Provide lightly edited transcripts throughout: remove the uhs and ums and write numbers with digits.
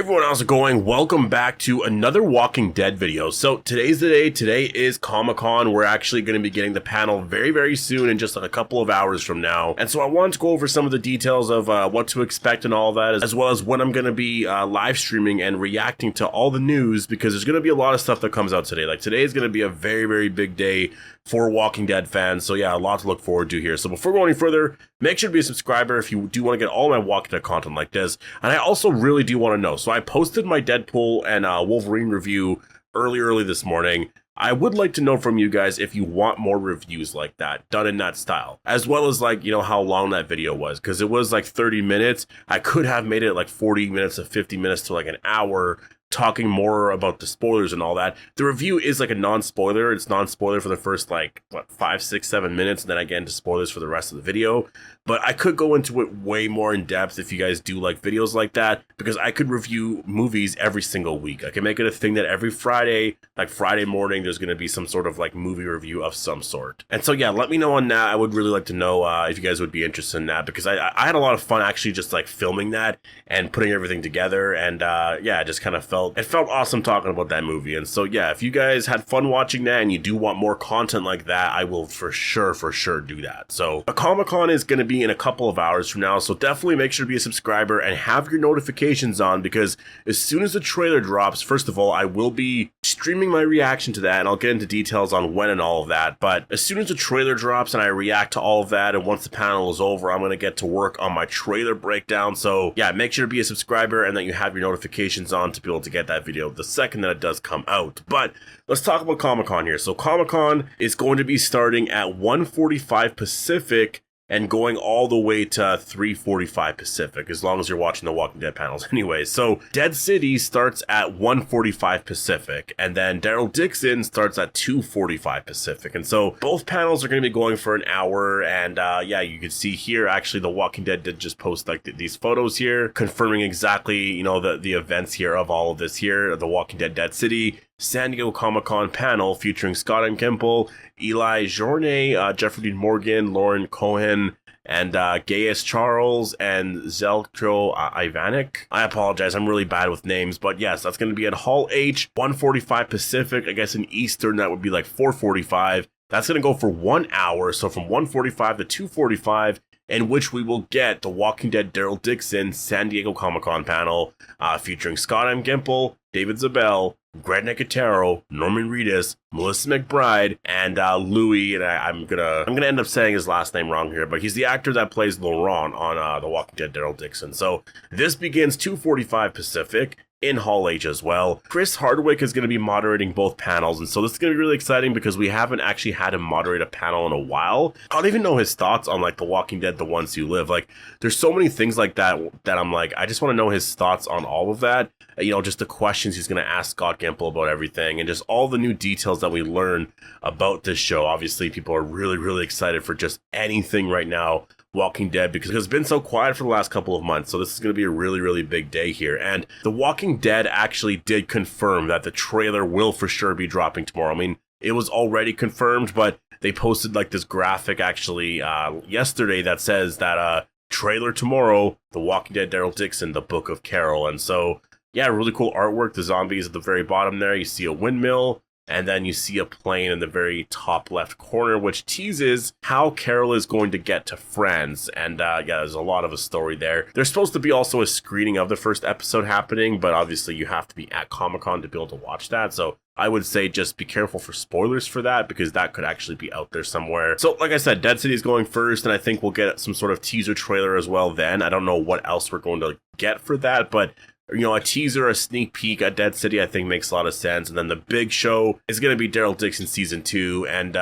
everyone, how's it going? Welcome back to another Walking Dead video. So today's the day. Today is Comic-Con. We're actually going to be getting the panel very soon, in just like a couple of hours from now. And so I wanted to go over some of the details of what to expect and all that, as well as when I'm going to be live streaming and reacting to all the news, because there's going to be a lot of stuff that comes out today. Like today is going to be a very big day for Walking Dead fans. So yeah, a lot to look forward to here. So before we go any further, make sure to be a subscriber if you do want to get all my Walking Dead content like this. And I also really do want to know. So I posted my Deadpool and Wolverine review early this morning. I would like to know from you guys if you want more reviews like that, done in that style, as well as like, you know, how long that video was, because it was like 30 minutes. I could have made it like 40 minutes to 50 minutes to like an hour, talking more about the spoilers and all that. The review is like a non-spoiler. It's non-spoiler for the first like, what, 5, 6, 7 minutes, and then I get into spoilers for the rest of the video. But I could go into it way more in depth if you guys do like videos like that, because I could review movies every single week. I can make it a thing that every Friday, like Friday morning, there's going to be some sort of like movie review of some sort. And so yeah, let me know on that. I would really like to know if you guys would be interested in that, because I had a lot of fun actually just like filming that and putting everything together. And yeah, it just kind of felt awesome talking about that movie. And so yeah, if you guys had fun watching that and you do want more content like that, I will for sure do that. So a Comic-Con is going to be in a couple of hours from now, so definitely make sure to be a subscriber and have your notifications on, because as soon as the trailer drops, first of all, I will be streaming my reaction to that, and I'll get into details on when and all of that. But as soon as the trailer drops and I react to all of that, and once the panel is over, I'm going to get to work on my trailer breakdown. So yeah, make sure to be a subscriber and that you have your notifications on to be able to get that video the second that it does come out. But let's talk about Comic-Con here. So Comic-Con is going to be starting at 1:45 Pacific and going all the way to 3:45 Pacific, as long as you're watching the Walking Dead panels anyway. So Dead City starts at 1:45 Pacific, and then Daryl Dixon starts at 2:45 Pacific. And so both panels are going to be going for an hour. And yeah, you can see here, actually, the Walking Dead did just post like these photos here, confirming exactly, you know, the events here of all of this here, the Walking Dead Dead City San Diego Comic-Con panel featuring Scott and Gimple, Eli Journe, Jeffrey Dean Morgan, Lauren Cohen, and Gaius Charles, and Zeltro Ivanek. I apologize, I'm really bad with names, but yes, that's going to be at Hall H, 1:45 Pacific. I guess in Eastern, that would be like 4:45. That's going to go for 1 hour, so from 1:45 to 2:45, in which we will get the Walking Dead Daryl Dixon San Diego Comic-Con panel featuring Scott M. Gimple, David Zabel, Greg Nicotero, Norman Reedus, Melissa McBride, and Louis, and I'm gonna end up saying his last name wrong here, but he's the actor that plays Laurent on The Walking Dead Daryl Dixon. So this begins 2:45 Pacific in Hall H as well. Chris Hardwick is going to be moderating both panels, and so this is going to be really exciting because we haven't actually had him moderate a panel in a while. I don't even know his thoughts on like The Walking Dead, The Ones Who Live. Like, there's so many things like that I'm like, I just want to know his thoughts on all of that. You know, just the questions he's going to ask Scott Gimple about everything, and just all the new details that we learn about this show. Obviously, people are really excited for just anything right now Walking Dead, because it's been so quiet for the last couple of months. So this is going to be a really big day here. And The Walking Dead actually did confirm that the trailer will for sure be dropping tomorrow. I mean, it was already confirmed, but they posted like this graphic actually yesterday that says that trailer tomorrow, The Walking Dead Daryl Dixon, The Book of Carol. And so yeah, really cool artwork. The zombies at the very bottom there. You see a windmill, and then you see a plane in the very top left corner, which teases how Carol is going to get to France. And yeah, there's a lot of a story there. There's supposed to be also a screening of the first episode happening, but obviously you have to be at Comic-Con to be able to watch that. So I would say just be careful for spoilers for that, because that could actually be out there somewhere. So like I said, Dead City is going first, and I think we'll get some sort of teaser trailer as well then. I don't know what else we're going to get for that, but you know, a teaser, a sneak peek at Dead City, I think makes a lot of sense. And then the big show is going to be Daryl Dixon Season 2. And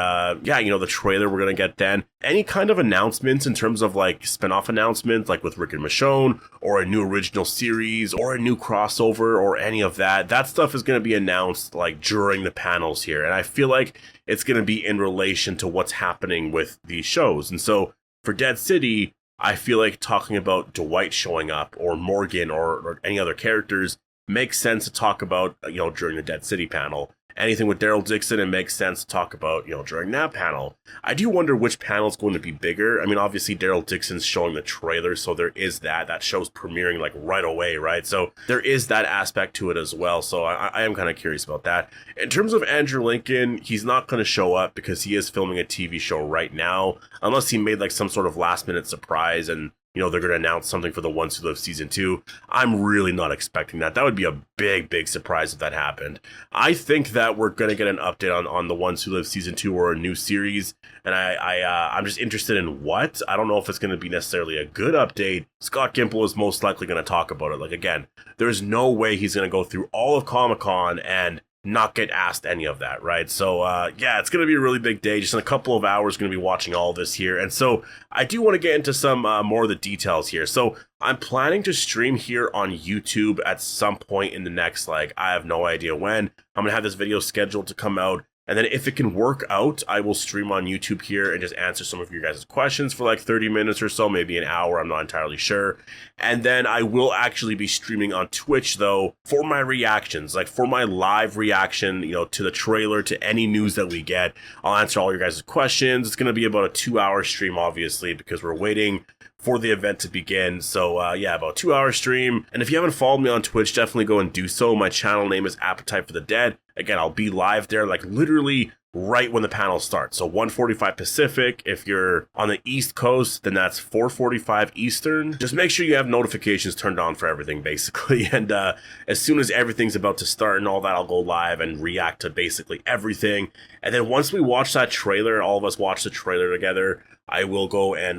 yeah, you know, the trailer we're going to get then. Any kind of announcements in terms of like spin-off announcements, like with Rick and Michonne, or a new original series, or a new crossover, or any of that, that stuff is going to be announced like during the panels here. And I feel like it's going to be in relation to what's happening with these shows. And so for Dead City, I feel like talking about Dwight showing up, or Morgan, or any other characters makes sense to talk about, you know, during the Dead City panel. anything with Daryl Dixon, it makes sense to talk about, during that panel. I do wonder which panel is going to be bigger. I mean, obviously Daryl Dixon's showing the trailer, so there is that show's premiering like right away, right? So there is that aspect to it as well. So I am kind of curious about that. In terms of Andrew Lincoln, he's not going to show up because he is filming a TV show right now, unless he made like some sort of last minute surprise and they're going to announce something for The Ones Who Live Season 2. I'm really not expecting that. That would be a big, big surprise if that happened. I think that we're going to get an update on The Ones Who Live Season 2 or a new series, and I'm just interested in what. I don't know if it's going to be necessarily a good update. Scott Gimple is most likely going to talk about it. Like, again, there's no way he's going to go through all of Comic-Con and not get asked any of that, right? So yeah, it's gonna be a really big day. Just in a couple of hours, gonna be watching all this here, and so I do want to get into some more of the details here. So I'm planning to stream here on YouTube at some point in the next, I have no idea when. I'm gonna have this video scheduled to come out, and then if it can work out, I will stream on YouTube here and just answer some of your guys' questions for like 30 minutes or so, maybe an hour, I'm not entirely sure. And then I will actually be streaming on Twitch, though, for my reactions, like for my live reaction, to the trailer, to any news that we get. I'll answer all your guys' questions. It's going to be about a 2-hour stream, obviously, because we're waiting for the event to begin. So yeah, about a 2-hour stream. And if you haven't followed me on Twitch, definitely go and do so. My channel name is Appetite for the Dead. Again, I'll be live there like literally right when the panel starts. So 1:45 Pacific. If you're on the East Coast, then that's 4:45 Eastern. Just make sure you have notifications turned on for everything, basically. And as soon as everything's about to start and all that, I'll go live and react to basically everything. And then once we watch that trailer, all of us watch the trailer together, I will go and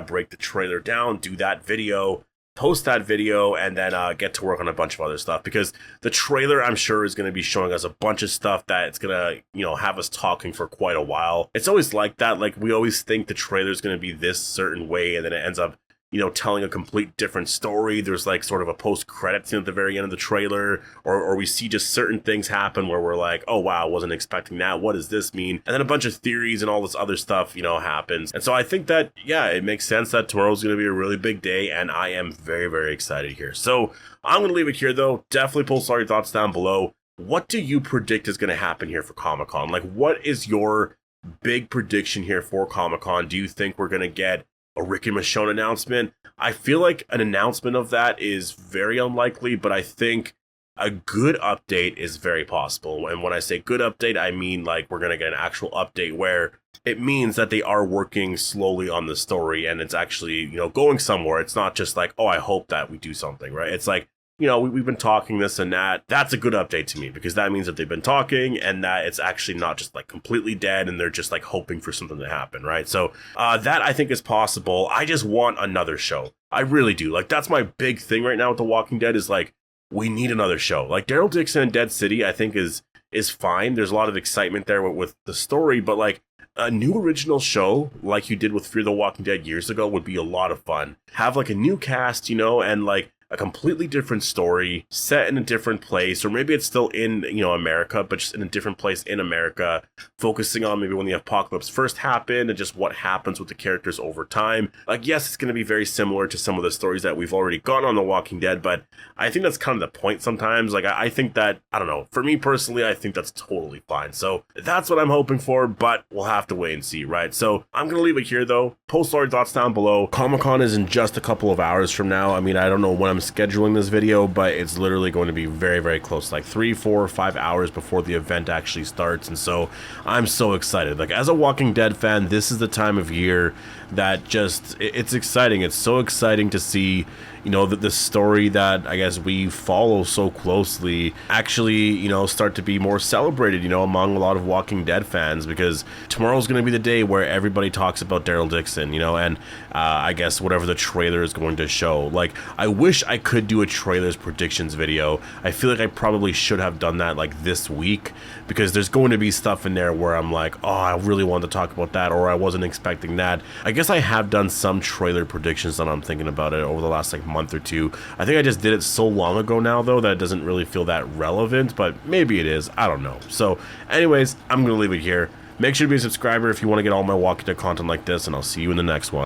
break the trailer down, do that video, post that video, and then get to work on a bunch of other stuff, because the trailer, I'm sure, is going to be showing us a bunch of stuff that it's going to, have us talking for quite a while. It's always like that. Like, we always think the trailer is going to be this certain way, and then it ends up, telling a complete different story. There's like sort of a post-credit scene at the very end of the trailer, or we see just certain things happen where we're like, oh wow, I wasn't expecting that. What does this mean? And then a bunch of theories and all this other stuff, happens. And so I think that, yeah, it makes sense that tomorrow's going to be a really big day, and I am very, very excited here. So I'm going to leave it here, though. Definitely post all your thoughts down below. What do you predict is going to happen here for Comic-Con? Like, what is your big prediction here for Comic-Con? Do you think we're going to get a Rick and Michonne announcement? I feel like an announcement of that is very unlikely, but I think a good update is very possible. And when I say good update, I mean like we're going to get an actual update where it means that they are working slowly on the story and it's actually, going somewhere. It's not just like, oh, I hope that we do something, right? It's like, we've been talking this and that. That's a good update to me, because that means that they've been talking and that it's actually not just like completely dead and they're just like hoping for something to happen, right? So that I think is possible. I just want another show. I really do. Like, that's my big thing right now with The Walking Dead, is like, we need another show. Like, Daryl Dixon and Dead City, I think is fine. There's a lot of excitement there with the story, but like, a new original show like you did with Fear the Walking Dead years ago would be a lot of fun. Have like a new cast, and like a completely different story set in a different place, or maybe it's still in, America, but just in a different place in America, focusing on maybe when the apocalypse first happened and just what happens with the characters over time. Like, yes, it's going to be very similar to some of the stories that we've already got on The Walking Dead, but I think that's kind of the point sometimes. Like, I think that, I don't know, for me personally, I think that's totally fine. So that's what I'm hoping for, but we'll have to wait and see, right? So I'm going to leave it here, though. Post all your thoughts down below. Comic-Con is in just a couple of hours from now. I mean, I don't know when I'm scheduling this video, but it's literally going to be very, very close, like 3, 4, 5 hours before the event actually starts. And so I'm so excited. Like, as a Walking Dead fan, this is the time of year that just, it's exciting. It's so exciting to see, the story that I guess we follow so closely actually, start to be more celebrated, among a lot of Walking Dead fans, because tomorrow's going to be the day where everybody talks about Daryl Dixon, and I guess whatever the trailer is going to show. Like, I wish I could do a trailers predictions video. I feel like I probably should have done that like this week, because there's going to be stuff in there where I'm like, oh, I really wanted to talk about that, or I wasn't expecting that. I guess I have done some trailer predictions that I'm thinking about it over the last like month or two. I think I just did it so long ago now, though, that it doesn't really feel that relevant, but maybe it is. I don't know. So anyways, I'm going to leave it here. Make sure to be a subscriber if you want to get all my Walking Dead content like this, and I'll see you in the next one.